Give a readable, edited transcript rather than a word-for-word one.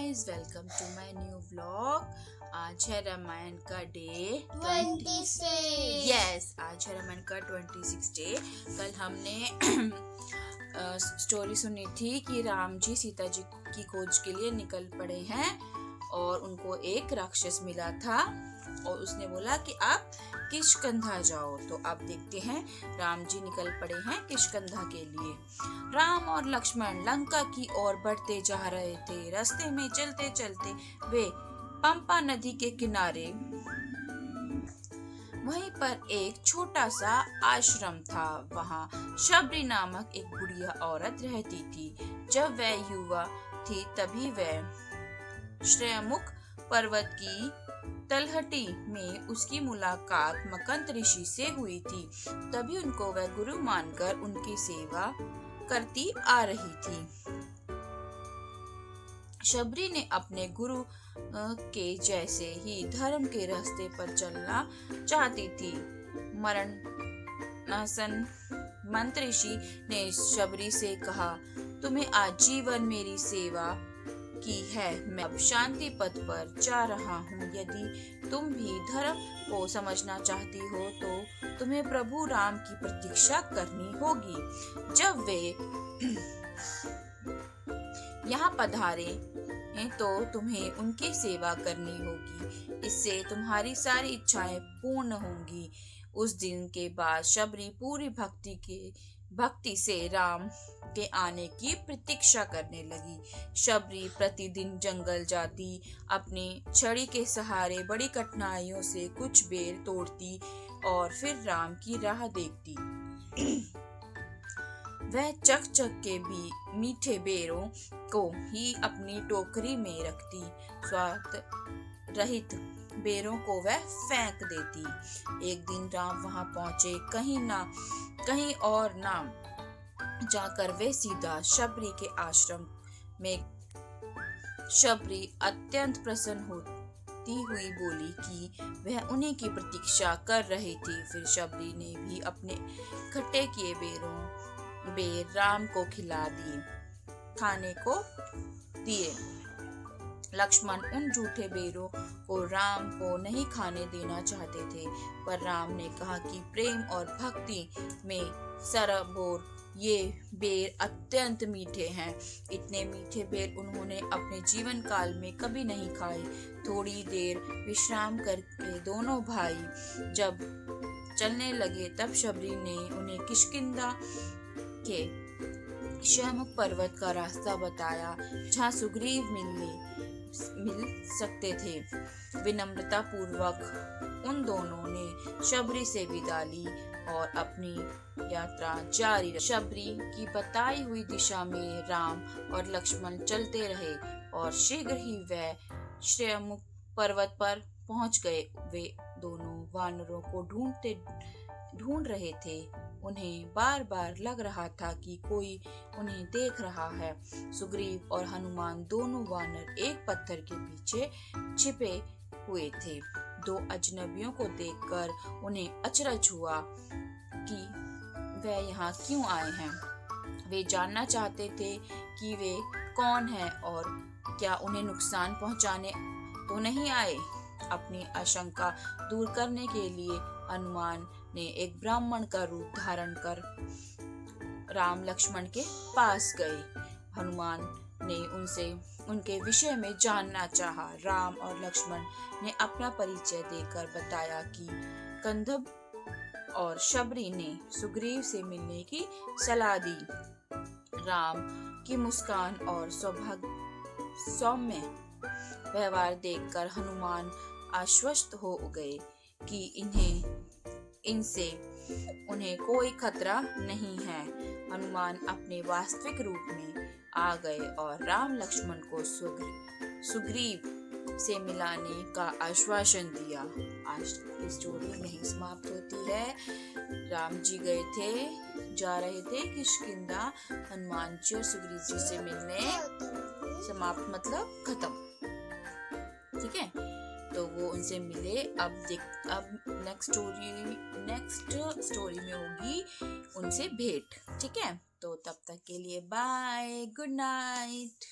Guys, welcome to my new vlog. आज है रामायण का डे 26। आज है रामायण का 26 डे। कल हमने स्टोरी सुनी थी कि राम जी सीता जी की खोज के लिए निकल पड़े हैं और उनको एक राक्षस मिला था और उसने बोला कि आप किष्किंधा जाओ। तो अब देखते हैं राम जी निकल पड़े हैं किष्किंधा के लिए। राम और लक्ष्मण लंका की ओर बढ़ते जा रहे थे। रास्ते में चलते चलते वे पंपा नदी के किनारे वहीं पर एक छोटा सा आश्रम था। वहाँ शबरी नामक एक बुढ़िया औरत रहती थी। जब वह युवा थी तभी वह श्रेयमुख पर्वत की तलहटी में उसकी मुलाकात मकंद ऋषि से हुई थी। तभी उनको वह गुरु मानकर उनकी सेवा करती आ रही थी। शबरी ने अपने गुरु के जैसे ही धर्म के रास्ते पर चलना चाहती थी। मरणासन मंत्र ऋषि ने शबरी से कहा, तुम्हें आजीवन मेरी सेवा की है। मैं अब शांति पथ पर जा रहा हूँ। यदि तुम भी धर्म को समझना चाहती हो तो तुम्हें प्रभु राम की प्रतीक्षा करनी होगी। जब वे यहाँ पधारे तो तुम्हें उनकी सेवा करनी होगी। इससे तुम्हारी सारी इच्छाएं पूर्ण होंगी। उस दिन के बाद शबरी पूरी भक्ति से राम के आने की प्रतीक्षा करने लगी। शबरी प्रतिदिन जंगल जाती, अपनी छड़ी के सहारे बड़ी कठिनाइयों से कुछ बेर तोड़ती और फिर राम की राह देखती। वह चक के भी मीठे बेरों को ही अपनी टोकरी में रखती। स्वाद रहित बेरों को वह फेंक देती। एक दिन राम वहां पहुंचे। कहीं और ना जाकर वे सीधा शबरी के आश्रम में। शबरी अत्यंत प्रसन्न होती हुई बोली कि वह उन्हीं की प्रतीक्षा कर रही थी। फिर शबरी ने भी अपने खट्टे किए बेर राम को खाने को दिए। लक्ष्मण उन झूठे बेरों को राम को नहीं खाने देना चाहते थे, पर राम ने कहा कि प्रेम और भक्ति में सराबोर ये बेर अत्यंत मीठे हैं। इतने मीठे बेर उन्होंने अपने जीवन काल में कभी नहीं खाए। थोड़ी देर विश्राम करके दोनों भाई जब चलने लगे तब शबरी ने उन्हें किष्किंधा के श्रेयमुख पर्वत का रास्ता बताया, जहाँ सुग्रीव मिल सकते थे। विनम्रता पूर्वक उन दोनों ने शबरी से विदा ली और अपनी यात्रा जारी रखी। शबरी की बताई हुई दिशा में राम और लक्ष्मण चलते रहे और शीघ्र ही वह श्रेयमुख पर्वत पर पहुंच गए। वे दोनों वानरों को ढूंढ रहे थे। उन्हें बार बार लग रहा था कि कोई उन्हें देख रहा है। सुग्रीव और हनुमान दोनों वानर एक पत्थर के पीछे छिपे हुए थे। दो अजनबियों को देखकर उन्हें अचरज हुआ कि वे यहाँ क्यों आए हैं। वे जानना चाहते थे कि वे कौन हैं और क्या उन्हें नुकसान पहुंचाने तो नहीं आए। अपनी आशंका दूर करने के लिए हनुमान ने एक ब्राह्मण का रूप धारण कर राम लक्ष्मण के पास गए। हनुमान ने उनसे उनके विषय में जानना चाहा। राम और लक्ष्मण ने अपना परिचय देकर बताया कि कंधब और शबरी ने सुग्रीव से मिलने की सलाह दी। राम की मुस्कान और सौम्य व्यवहार देखकर हनुमान आश्वस्त हो गए कि इनसे उन्हें कोई खतरा नहीं है। हनुमान अपने वास्तविक रूप में आ गए और राम लक्ष्मण को सुग्रीव से मिलाने का आश्वासन दिया। आज की स्टोरी यहीं समाप्त होती है। राम जी जा रहे थे किष्किंधा। हनुमान जी और सुग्रीव जी से मिलने समाप्त मतलब खत्म। ठीक है, तो वो उनसे मिले। अब नेक्स्ट स्टोरी में होगी उनसे भेंट। ठीक है, तो तब तक के लिए बाय, गुड नाइट।